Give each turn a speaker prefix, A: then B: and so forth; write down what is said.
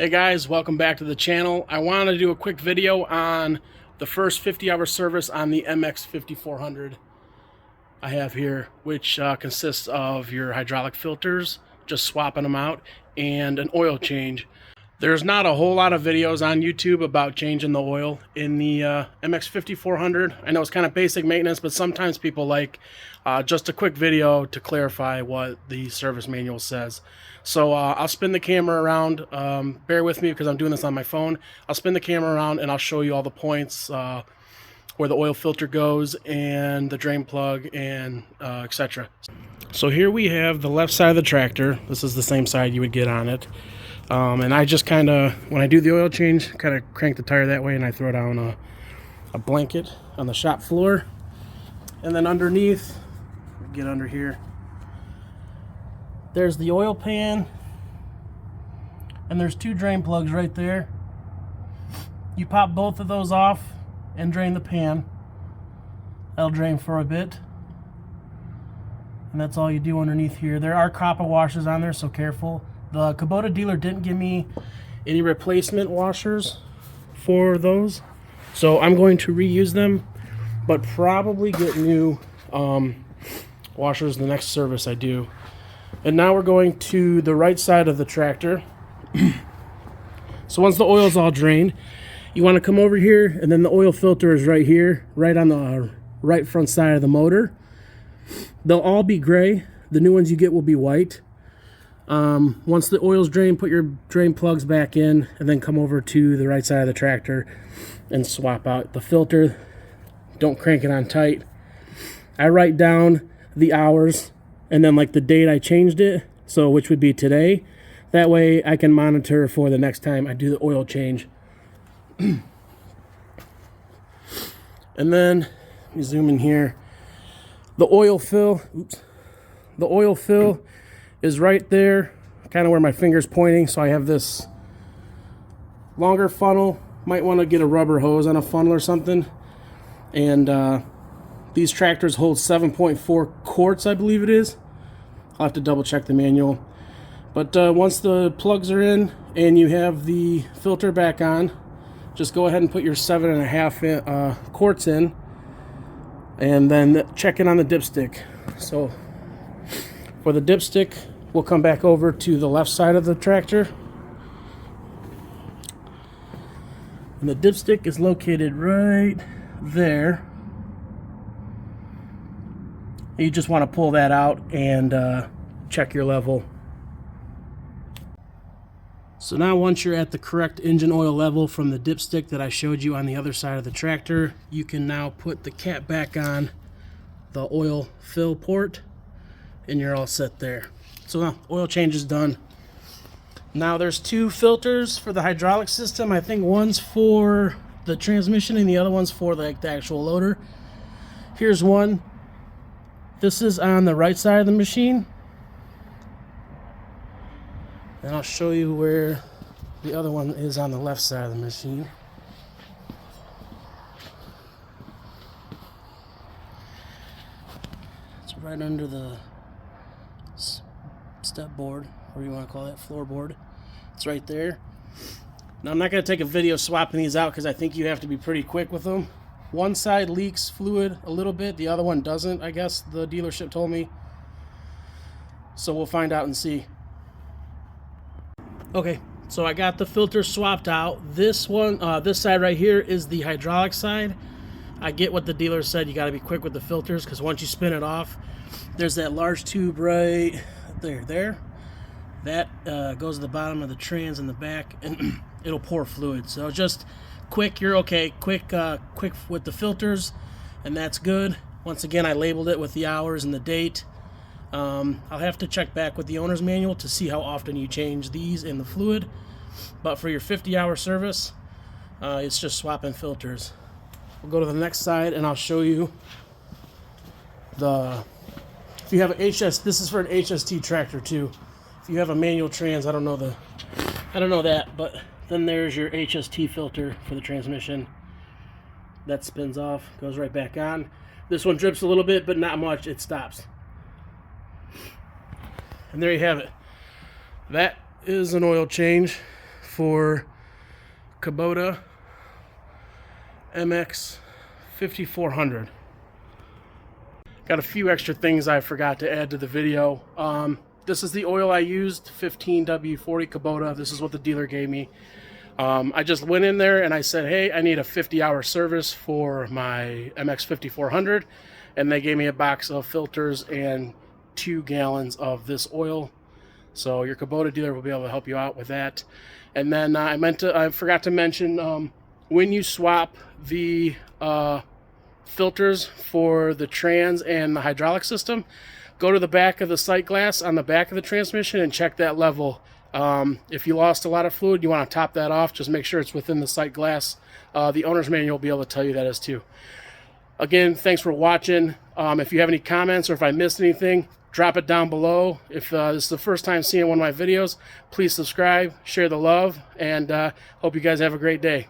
A: Hey guys, welcome back to the channel. I wanted to do a quick video on the first 50-hour service on the MX5400 I have here, which consists of your hydraulic filters, just swapping them out, and an oil change. There's not a whole lot of videos on YouTube about changing the oil in the MX5400. I know it's kind of basic maintenance, but sometimes people like just a quick video to clarify what the service manual says. So I'll spin the camera around. Bear with me because I'm doing this on my phone. I'll spin the camera around and I'll show you all the points where the oil filter goes and the drain plug and etc. So here we have the left side of the tractor. This is the same side you would get on it. And I just kind of, when I do the oil change, kind of crank the tire that way and I throw down a blanket on the shop floor. And then underneath, get under here, there's the oil pan. And there's two drain plugs right there. You pop both of those off and drain the pan. That'll drain for a bit. And that's all you do underneath here. There are copper washers on there, so careful. The Kubota dealer didn't give me any replacement washers for those, so I'm going to reuse them, but probably get new washers the next service I do. And now we're going to the right side of the tractor. So once the oil's all drained, you want to come over here, and then the oil filter is right here, right on the right front side of the motor. They'll all be gray. The new ones you get will be white. Once the oil's drained, put your drain plugs back in and then come over to the right side of the tractor and swap out the filter. Don't crank it on tight. I write down the hours and then like the date I changed it, so which would be today. That way I can monitor for the next time I do the oil change. And then let me zoom in here. The oil fill, the oil fill is right there, kind of where my finger's pointing. So I have this longer funnel. Might want to get a rubber hose on a funnel or something. And these tractors hold 7.4 quarts, I believe it is. I'll have to double check the manual. But once the plugs are in and you have the filter back on, just go ahead and put your 7.5 quarts in, and then check in on the dipstick. So for the dipstick, we'll come back over to the left side of the tractor. And the dipstick is located right there. You just want to pull that out and check your level. So now once you're at the correct engine oil level from the dipstick that I showed you on the other side of the tractor, you can now put the cap back on the oil fill port and you're all set there. So now oil change is done. Now there's two filters for the hydraulic system. I think one's for the transmission and the other one's for like the actual loader. Here's one. This is on the right side of the machine. And I'll show you where the other one is on the left side of the machine. It's right under the step board, or you want to call that floorboard. It's right there. Now I'm not going to take a video swapping these out because I think you have to be pretty quick with them. One side leaks fluid a little bit, the other one doesn't, I guess the dealership told me. So we'll find out and see. Okay, so I got the filter swapped out. This one, this side right here is the hydraulic side. I get what the dealer said, you got to be quick with the filters because once you spin it off, there's that large tube right there. That goes to the bottom of the trans in the back and it'll pour fluid. So just quick, you're okay. Quick with the filters, and that's good. Once again, I labeled it with the hours and the date. I'll have to check back with the owner's manual to see how often you change these in the fluid. But for your 50-hour service, it's just swapping filters. We'll go to the next side and I'll show you if you have an this is for an HST tractor too. If you have a manual trans, I don't know that, but then there's your HST filter for the transmission. That spins off, goes right back on. This one drips a little bit, but not much, it stops. And there you have it. That is an oil change for Kubota MX5400. Got a few extra things I forgot to add to the video. This is the oil I used, 15W40 Kubota. This is what the dealer gave me. I just went in there and I said, hey, I need a 50-hour service for my MX5400. And they gave me a box of filters and 2 gallons of this oil. So your Kubota dealer will be able to help you out with that. And then I forgot to mention, when you swap the filters for the trans and the hydraulic system, go to the back of the sight glass on the back of the transmission and check that level. If you lost a lot of fluid, you want to top that off. Just make sure it's within the sight glass. The owner's manual will be able to tell you that as too. Again, thanks for watching. If you have any comments or if I missed anything, drop it down below. If this is the first time seeing one of my videos, please subscribe, share the love, and hope you guys have a great day.